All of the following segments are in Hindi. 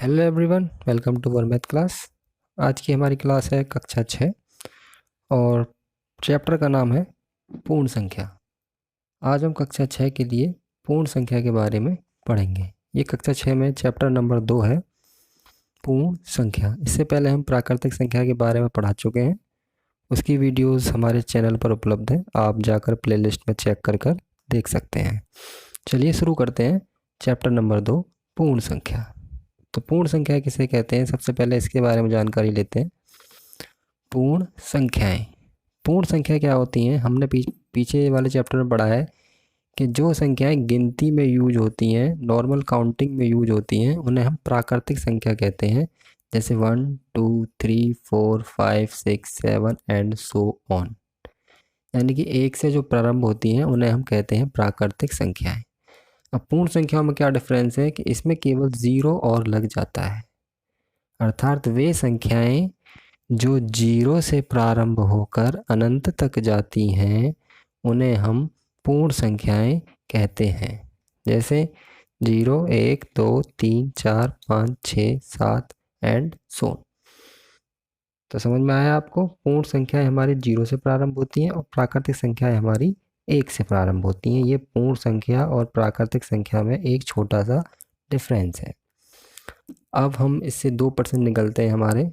Hello everyone, welcome to our math class. आज की हमारी क्लास है कक्षा 6 और चैप्टर का नाम है पूर्ण संख्या। आज हम कक्षा 6 के लिए पूर्ण संख्या के बारे में पढ़ेंगे। ये कक्षा 6 में चैप्टर नंबर 2 है, पूर्ण संख्या। इससे पहले हम प्राकृतिक संख्या के बारे में पढ़ा चुके हैं। उसकी वीडियोस हमारे चैनल पर उपलब्ध है, आप जाकर प्लेलिस्ट में चेक कर देख सकते हैं। चलिए शुरू करते हैं चैप्टर नंबर 2, पूर्ण संख्या। तो पूर्ण संख्या किसे कहते हैं, सबसे पहले इसके बारे में जानकारी लेते हैं। पूर्ण संख्याएं, पूर्ण संख्या क्या होती हैं? हमने पीछे वाले चैप्टर में पढ़ा है कि जो संख्याएं गिनती में यूज होती हैं, नॉर्मल काउंटिंग में यूज होती हैं, उन्हें हम प्राकृतिक संख्या कहते हैं। जैसे 1 2 3 4 5 6 7 एंड सो ऑन, यानी कि एक से जो प्रारंभ होती हैं उन्हें हम कहते हैं प्राकृतिक संख्याएं। अब पूर्ण संख्याओं में क्या डिफरेंस है कि इसमें केवल 0 और लग जाता है, अर्थात वे संख्याएं जो 0 से प्रारंभ होकर अनंत तक जाती हैं उन्हें हम पूर्ण संख्याएं कहते हैं। जैसे 0 1 2 3 4 5 6 7 एंड सो। तो समझ में आया आपको? पूर्ण संख्याएं हमारी 0 से प्रारंभ होती हैं और प्राकृतिक संख्याएं हमारी 1 से प्रारंभ होती हैं। ये पूर्ण संख्या और प्राकृतिक संख्या में एक छोटा सा डिफरेंस है। अब हम इससे 2% निकलते हैं। हमारे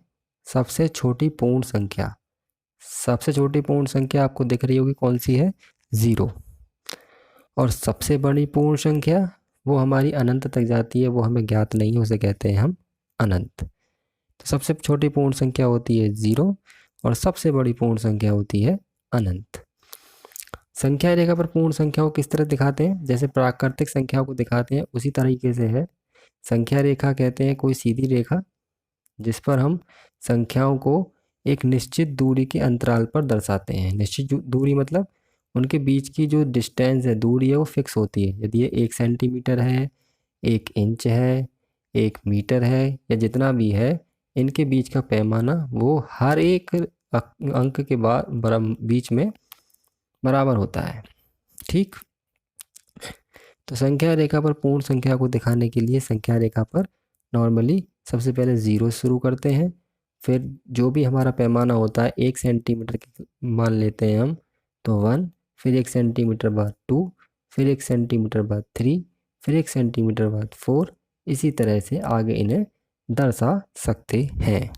सबसे छोटी पूर्ण संख्या, सबसे छोटी पूर्ण संख्या आपको दिख रही होगी, कौन सी है? 0। और सबसे बड़ी पूर्ण संख्या वो हमारी अनंत तक जाती है, वो हमें ज्ञात नहीं है, उसे कहते हैं हम अनंत। तो सबसे छोटी पूर्ण संख्या होती है 0 और सबसे बड़ी पूर्ण संख्या होती है अनंत। संख्या रेखा पर पूर्ण संख्याओं किस तरह दिखाते हैं? जैसे प्राकृतिक संख्याओं को दिखाते हैं उसी तरीके से है। संख्या रेखा कहते हैं कोई सीधी रेखा जिस पर हम संख्याओं को एक निश्चित दूरी के अंतराल पर दर्शाते हैं। निश्चित दूरी मतलब उनके बीच की जो डिस्टेंस है, दूरी है, वो फिक्स होती है। यदि ये 1 सेंटीमीटर है, 1 इंच है, 1 मीटर है, या जितना भी है, इनके बीच का पैमाना वो हर एक अंक के बीच में बराबर होता है। ठीक। तो संख्या रेखा पर पूर्ण संख्या को दिखाने के लिए संख्या रेखा पर नॉर्मली सबसे पहले 0 शुरू करते हैं, फिर जो भी हमारा पैमाना होता है 1 सेंटीमीटर मान लेते हैं हम, तो 1, फिर 1 सेंटीमीटर बाद 2, फिर 1 सेंटीमीटर बाद 3, फिर 1 सेंटीमीटर बाद 4, इसी तरह से आगे इन्हें दर्शा सकते हैं।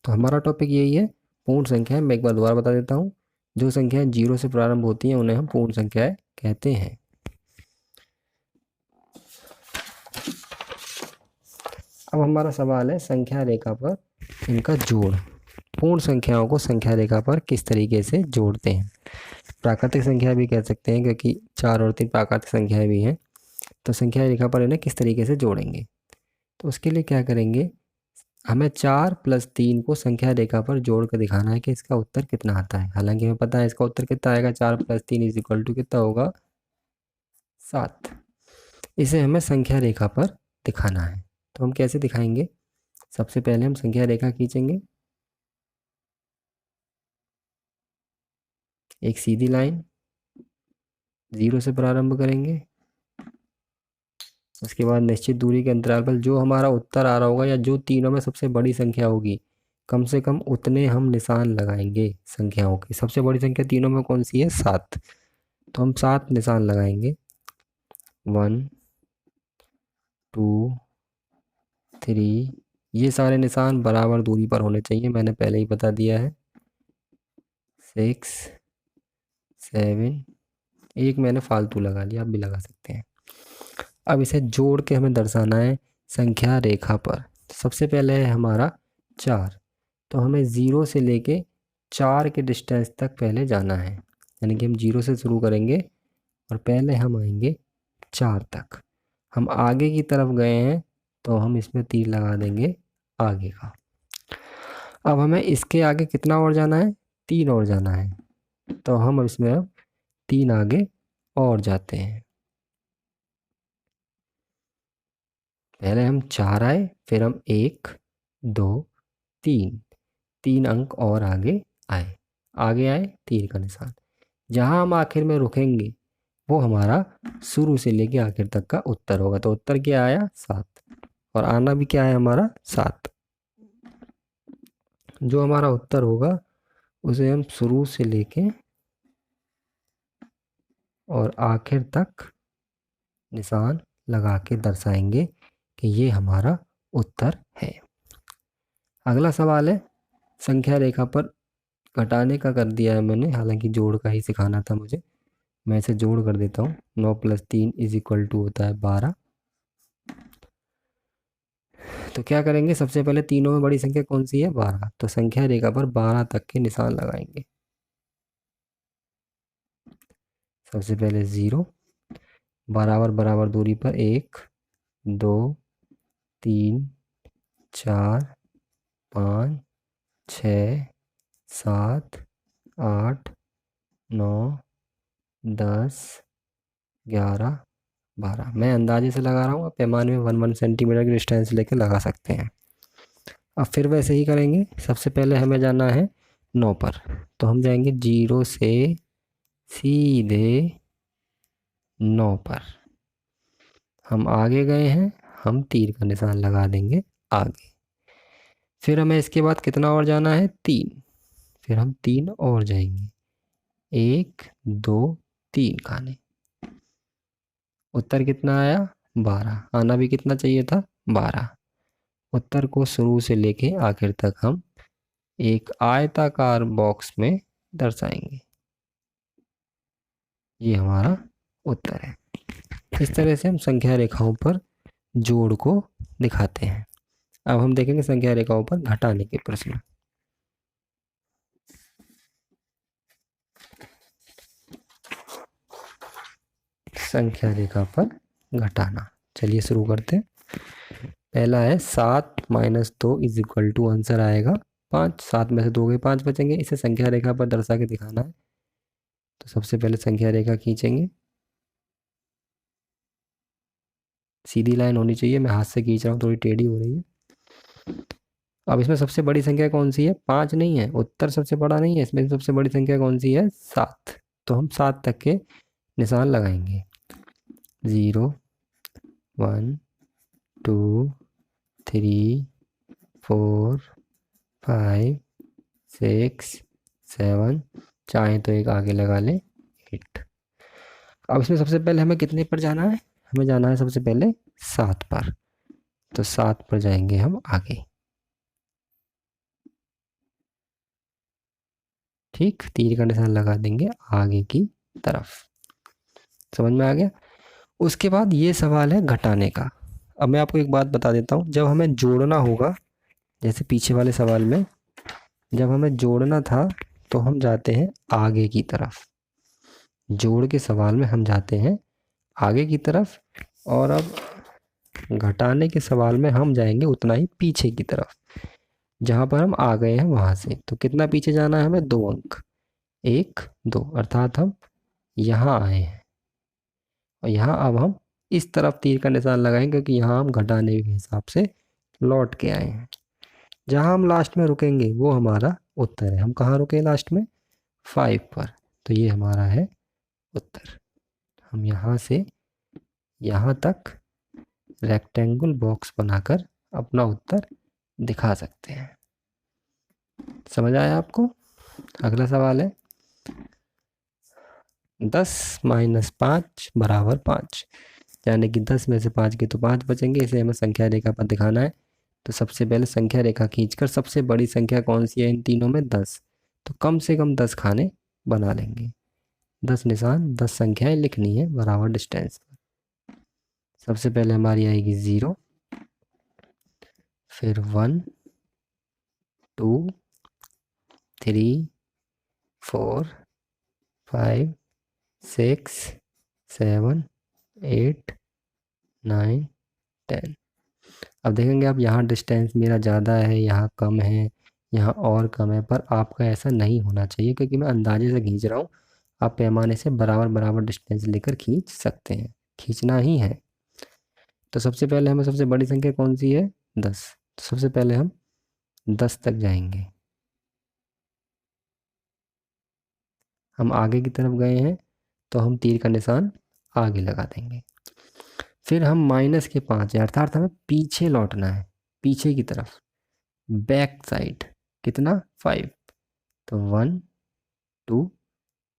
तो हमारा टॉपिक यही है, पूर्ण संख्या। मैं एक बार दोबारा बता देता हूँ। जो संख्याएं 0 से प्रारंभ होती हैं उन्हें हम पूर्ण संख्याएं कहते हैं। अब हमारा सवाल है संख्या रेखा पर इनका जोड़। पूर्ण संख्याओं को संख्या रेखा पर किस तरीके से जोड़ते हैं? प्राकृतिक संख्या भी कह सकते हैं क्योंकि 4 और 3 प्राकृतिक संख्याएं भी हैं। तो संख्या रेखा पर इन्हें किस तरीके से जोड़ेंगे? तो उसके लिए क्या करेंगे, हमें 4 + 3 को संख्या रेखा पर जोड़ कर दिखाना है कि इसका उत्तर कितना आता है। हालांकि हमें पता है इसका उत्तर कितना आएगा, 4 + 3 = कितना होगा? 7। इसे हमें संख्या रेखा पर दिखाना है। तो हम कैसे दिखाएंगे? सबसे पहले हम संख्या रेखा खींचेंगे, एक सीधी लाइन 0 से प्रारंभ करेंगे। उसके बाद निश्चित दूरी के अंतराल पर जो हमारा उत्तर आ रहा होगा या जो तीनों में सबसे बड़ी संख्या होगी, कम से कम उतने हम निशान लगाएंगे संख्याओं के। सबसे बड़ी संख्या तीनों में कौन सी है? 7। तो हम 7 निशान लगाएंगे। 1 2 3, ये सारे निशान बराबर दूरी पर होने चाहिए, मैंने पहले ही बता दिया है। 6 7, एक मैंने फालतू लगा लिया, आप भी लगा सकते हैं। अब इसे जोड़ के हमें दर्शाना है संख्या रेखा पर। सबसे पहले है हमारा 4, तो हमें 0 से लेके 4 के डिस्टेंस तक पहले जाना है, यानी कि हम 0 से शुरू करेंगे और पहले हम आएंगे 4 तक। हम आगे की तरफ गए हैं तो हम इसमें तीर लगा देंगे आगे का। अब हमें इसके आगे कितना और जाना है? 3 और जाना है, तो हम इसमें अब 3 आगे और जाते हैं। पहले हम 4 आए, फिर हम 1 2 3 अंक और आगे आए, तीर का निशान। जहाँ हम आखिर में रुकेंगे वो हमारा शुरू से लेके आखिर तक का उत्तर होगा। तो उत्तर क्या आया? 7। और आना भी क्या है हमारा 7। जो हमारा उत्तर होगा उसे हम शुरू से लेके और आखिर तक निशान लगा के दर्शाएंगे कि ये हमारा उत्तर है। अगला सवाल है संख्या रेखा पर घटाने का कर दिया है मैंने, हालांकि जोड़ का ही सिखाना था मुझे। मैं इसे जोड़ कर देता हूँ। 9 + 3 = होता है 12। तो क्या करेंगे, सबसे पहले तीनों में बड़ी संख्या कौन सी है, 12। तो संख्या रेखा पर 12 तक के निशान लगाएंगे। सबसे पहले 0, बराबर बराबर दूरी पर 1 2 3 4 5 6 7 8 9 10 11 12। मैं अंदाजे से लगा रहा हूँ, पैमाने में 1 सेंटीमीटर की डिस्टेंस लेके लगा सकते हैं। अब फिर वैसे ही करेंगे। सबसे पहले हमें जाना है 9 पर, तो हम जाएंगे 0 से सीधे 9 पर। हम आगे गए हैं, हम तीर का निशान लगा देंगे आगे। फिर हमें इसके बाद कितना और जाना है, 3। फिर हम 3 और जाएंगे, 1 2 3 खाने। उत्तर कितना आया, 12। आना भी कितना चाहिए था, 12। उत्तर को शुरू से लेके आखिर तक हम एक आयताकार बॉक्स में दर्शाएंगे। ये हमारा उत्तर है। इस तरह से हम संख्या रेखाओं पर जोड़ को दिखाते हैं। अब हम देखेंगे संख्या रेखाओं पर घटाने के प्रश्न। संख्या रेखा पर घटाना, चलिए शुरू करते हैं। पहला है 7 - 2 = आंसर आएगा 5। 7 में से 2 गए, 5 बचेंगे। इसे संख्या रेखा पर दर्शा के दिखाना है। तो सबसे पहले संख्या रेखा खींचेंगे। सीधी लाइन होनी चाहिए, मैं हाथ से खींच रहा हूँ, थोड़ी टेढ़ी हो रही है। अब इसमें सबसे बड़ी संख्या कौन सी है, 5 नहीं है। उत्तर सबसे बड़ा नहीं है, इसमें सबसे बड़ी संख्या कौन सी है, 7। तो हम 7 तक के निशान लगाएंगे। 0 1 2 3 4 5 6 7, चाहें तो एक आगे लगा लें, 8। अब इसमें सबसे पहले हमें कितने पर जाना है, हमें जाना है सबसे पहले 7 पर। तो 7 पर जाएंगे हम आगे। ठीक, तीर का निशान लगा देंगे आगे की तरफ। समझ में आ गया। उसके बाद ये सवाल है घटाने का। अब मैं आपको एक बात बता देता हूँ, जब हमें जोड़ना होगा, जैसे पीछे वाले सवाल में जब हमें जोड़ना था तो हम जाते हैं आगे की तरफ। जोड़ के सवाल में हम जाते हैं आगे की तरफ, और अब घटाने के सवाल में हम जाएंगे उतना ही पीछे की तरफ, जहाँ पर हम आ गए हैं वहाँ से। तो कितना पीछे जाना है हमें, 2 अंक, 1 2, अर्थात हम यहाँ आए हैं। और यहाँ अब हम इस तरफ तीर का निशान लगाएंगे, क्योंकि यहाँ हम घटाने के हिसाब से लौट के आए हैं। जहाँ हम लास्ट में रुकेंगे वो हमारा उत्तर है। हम कहाँ रुके लास्ट में, 5 पर। तो ये हमारा है उत्तर। हम यहाँ से यहाँ तक रेक्टेंगल बॉक्स बनाकर अपना उत्तर दिखा सकते हैं। समझ आया आपको। अगला सवाल है 10 - 5 = 5। यानी कि 10 में से 5 के तो 5 बचेंगे। इसे हमें संख्या रेखा पर दिखाना है। तो सबसे पहले संख्या रेखा खींचकर सबसे बड़ी संख्या कौन सी है इन तीनों में, 10। तो कम से कम 10 खाने बना लेंगे। 10 निशान, 10 संख्याएं लिखनी है बराबर डिस्टेंस पर। सबसे पहले हमारी आएगी 0, फिर 1 2 3 4 5 6 7 8 9 10। अब देखेंगे आप, यहाँ डिस्टेंस मेरा ज़्यादा है, यहाँ कम है, यहाँ और कम है, पर आपका ऐसा नहीं होना चाहिए, क्योंकि मैं अंदाजे से खींच रहा हूँ। आप पैमाने से बराबर बराबर डिस्टेंस लेकर खींच सकते हैं, खींचना ही है। तो सबसे पहले हमें सबसे बड़ी संख्या कौन सी है, 10। तो सबसे पहले हम 10 तक जाएंगे। हम आगे की तरफ गए हैं, तो हम तीर का निशान आगे लगा देंगे। फिर हम माइनस के 5 है, अर्थात हमें पीछे लौटना है, पीछे की तरफ, बैक साइड। कितना? 5। तो 1 2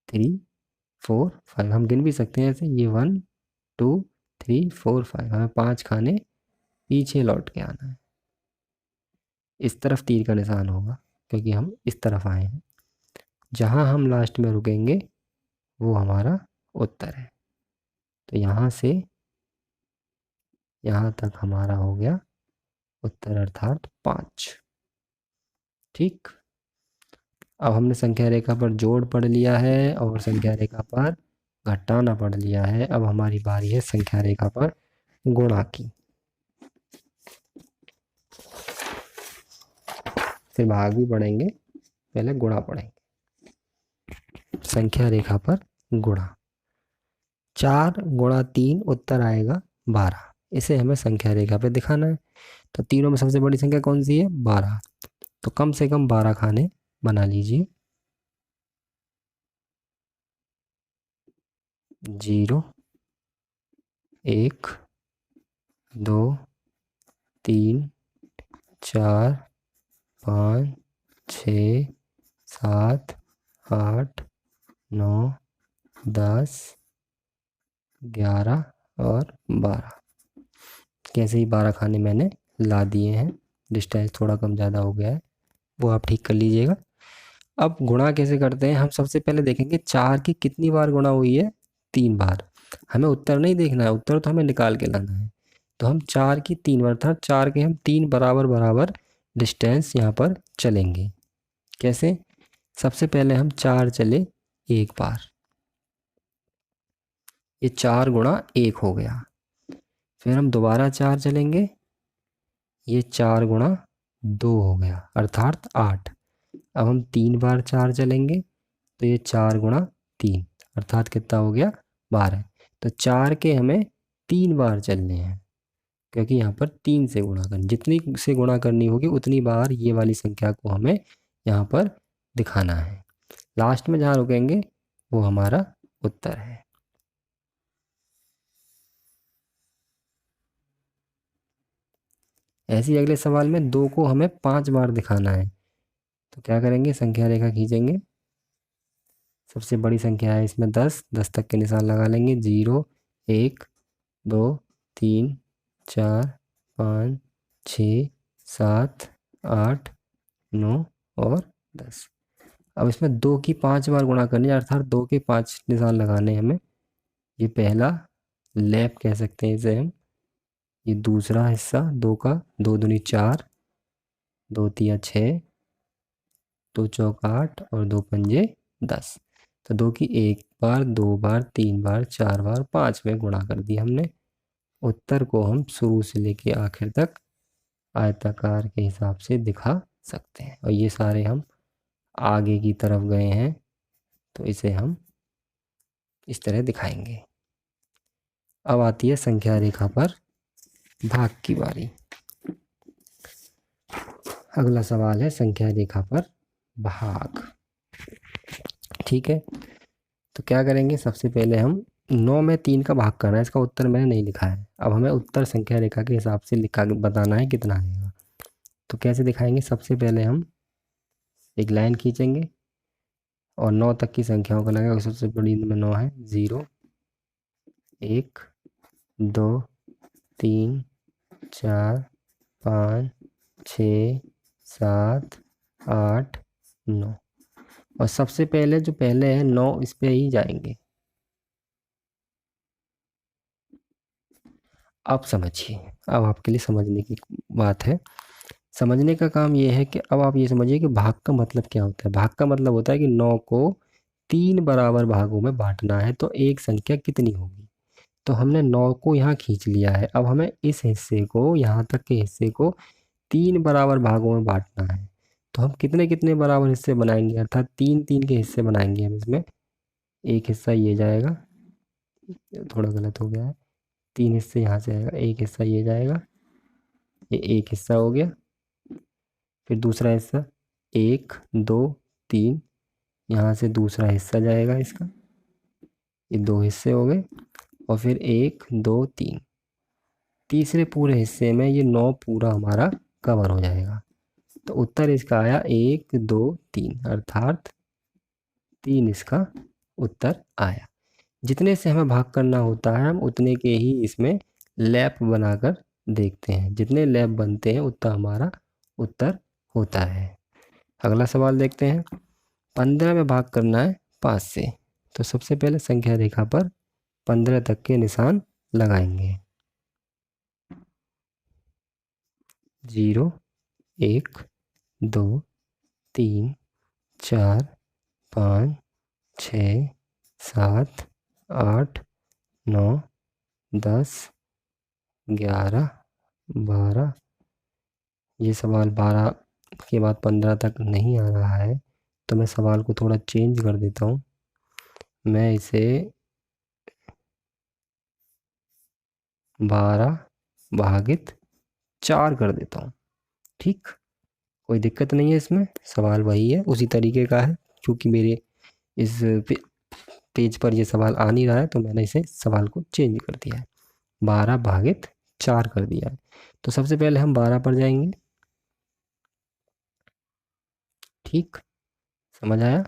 3 4 5, हम गिन भी सकते हैं ऐसे, ये 1 2 3 4 5, हमें 5 खाने पीछे लौट के आना है। इस तरफ तीर का निशान होगा क्योंकि हम इस तरफ आए हैं। जहाँ हम लास्ट में रुकेंगे वो हमारा उत्तर है। तो यहाँ से यहाँ तक हमारा हो गया उत्तर, अर्थात 5। ठीक। अब हमने संख्या रेखा पर जोड़ पढ़ लिया है और संख्या रेखा पर घटाना पढ़ लिया है। अब हमारी बारी है संख्या रेखा पर गुणा की। फिर भाग भी पढ़ेंगे, पहले गुणा पढ़ेंगे। संख्या रेखा पर गुणा, 4 गुणा 3 उत्तर आएगा 12। इसे हमें संख्या रेखा पे दिखाना है। तो तीनों में सबसे बड़ी संख्या कौन सी है? 12। तो कम से कम 12 खाने बना लीजिए। 0 1 2 3 4 5 6 7 8 9 10 11 और 12। कैसे ही 12 खाने मैंने ला दिए हैं। डिस्टेंस थोड़ा कम ज़्यादा हो गया है, वो आप ठीक कर लीजिएगा। अब गुणा कैसे करते हैं, हम सबसे पहले देखेंगे 4 की कितनी बार गुणा हुई है? 3 बार। हमें उत्तर नहीं देखना है, उत्तर तो हमें निकाल के लाना है। तो हम 4 की 3 बार, अर्थात 4 के हम 3 बराबर बराबर डिस्टेंस यहाँ पर चलेंगे। कैसे? सबसे पहले हम 4 चले एक बार, ये 4 गुणा 1 हो गया। फिर हम दोबारा 4 चलेंगे, ये 4 गुणा 2 हो गया, अर्थात 8। अब हम 3 बार 4 चलेंगे तो ये 4 गुणा 3, अर्थात कितना हो गया? 12। तो 4 के हमें 3 बार चलने हैं क्योंकि यहाँ पर 3 से गुणा करनी, जितनी से गुणा करनी होगी उतनी बार ये वाली संख्या को हमें यहाँ पर दिखाना है। लास्ट में जहाँ रुकेंगे वो हमारा उत्तर है। ऐसे ही अगले सवाल में 2 को हमें 5 बार दिखाना है। तो क्या करेंगे? संख्या रेखा खींचेंगे। सबसे बड़ी संख्या है इसमें 10, 10 तक के निशान लगा लेंगे। 0 1 2 3 4 5 6 7 8 9 और 10। अब इसमें 2 की 5 बार गुणा करनी है, अर्थात 2 के 5 निशान लगाने हैं हमें। ये पहला लैप कह सकते हैं इसे हम। ये दूसरा हिस्सा 2 का, 2 दूनी 4, 2 तिया 6, 2 चौक 8 और 2 पंजे 10। तो 2 की 1 बार, 2 बार, 3 बार, 4 बार, 5 में गुणा कर दिया हमने। उत्तर को हम शुरू से लेके आखिर तक आयताकार के हिसाब से दिखा सकते हैं। और ये सारे हम आगे की तरफ गए हैं तो इसे हम इस तरह दिखाएंगे। अब आती है संख्या रेखा पर भाग की बारी। अगला सवाल है संख्या रेखा पर भाग। ठीक है, तो क्या करेंगे? सबसे पहले हम 9 में 3 का भाग करना है। इसका उत्तर मैंने नहीं लिखा है। अब हमें उत्तर संख्या रेखा के हिसाब से लिखा बताना है कितना आएगा। तो कैसे दिखाएंगे? सबसे पहले हम एक लाइन खींचेंगे और 9 तक की संख्याओं का लगेगा। सबसे बड़ी में 9 है। 0 1 2 3 4 5 6 7 8 9, और सबसे पहले जो पहले है 9, इस पे ही जाएंगे। अब समझिए, अब आपके लिए समझने की बात है। समझने का काम ये है कि अब आप ये समझिए कि भाग का मतलब क्या होता है। भाग का मतलब होता है कि 9 को 3 बराबर भागों में बांटना है तो एक संख्या कितनी होगी। तो हमने 9 को यहाँ खींच लिया है। अब हमें इस हिस्से को, यहाँ तक के हिस्से को 3 बराबर भागों में बांटना है। तो हम कितने कितने बराबर हिस्से बनाएंगे, अर्थात 3 3 के हिस्से बनाएंगे हम इसमें। एक हिस्सा ये जाएगा, थोड़ा गलत हो गया है, 3 हिस्से यहाँ से आएगा, एक हिस्सा ये जाएगा, ये एक हिस्सा हो गया। फिर दूसरा हिस्सा 1 2 3, यहाँ से दूसरा हिस्सा जाएगा इसका, ये 2 हिस्से हो गए। और फिर 1 2 3, तीसरे पूरे हिस्से में ये 9 पूरा हमारा कवर हो जाएगा। तो उत्तर इसका आया 1 2 3, अर्थात 3 इसका उत्तर आया। जितने से हमें भाग करना होता है हम उतने के ही इसमें लैप बनाकर देखते हैं। जितने लैप बनते हैं उतना हमारा उत्तर होता है। अगला सवाल देखते हैं। 15 में भाग करना है 5 से, तो सबसे पहले संख्या रेखा पर 15 तक के निशान लगाएंगे। 0 1 2 3 4 5 6 7 8 9 10 11 12। ये सवाल 12 के बाद 15 तक नहीं आ रहा है, तो मैं सवाल को थोड़ा चेंज कर देता हूँ। मैं इसे 12 भागित 4 कर देता हूँ। ठीक, कोई दिक्कत नहीं है इसमें, सवाल वही है, उसी तरीके का है। क्योंकि मेरे इस पेज पर ये सवाल आ नहीं रहा है, तो मैंने इसे सवाल को चेंज कर दिया है, 12 भागित 4 कर दिया है। तो सबसे पहले हम 12 पर जाएंगे। ठीक, समझ आया।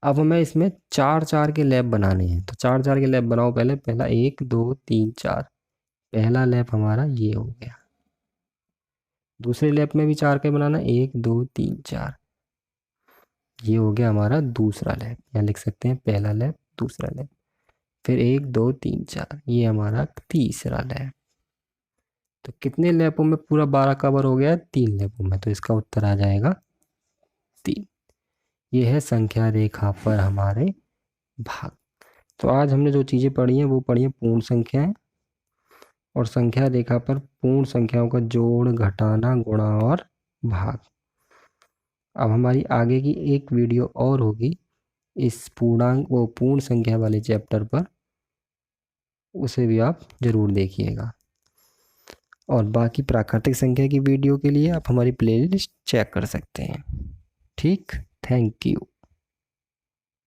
अब हमें इसमें 4 4 के लैप बनाने हैं, तो 4 4 के लैप बनाओ। पहला 1 2 3 4, पहला लैप हमारा ये हो गया। दूसरे लैप में भी 4 के बनाना, 1 2 3 4, ये हो गया हमारा दूसरा लैप। यहाँ लिख सकते हैं पहला लैप, दूसरा लैप। फिर 1 2 3 4, ये हमारा तीसरा लैप। तो कितने लैपों में पूरा 12 कवर हो गया? 3 लैपों में। तो इसका उत्तर आ जाएगा 3। ये है संख्या रेखा पर हमारे भाग। तो आज हमने जो चीज़ें पढ़ी हैं वो पढ़ी हैं पूर्ण संख्याएं और संख्या रेखा पर पूर्ण संख्याओं का जोड़, घटाना, गुणा और भाग। अब हमारी आगे की एक वीडियो और होगी इस पूर्ण संख्या वाले चैप्टर पर, उसे भी आप ज़रूर देखिएगा। और बाकी प्राकृतिक संख्या की वीडियो के लिए आप हमारी प्लेलिस्ट चेक कर सकते हैं। ठीक, थैंक यू।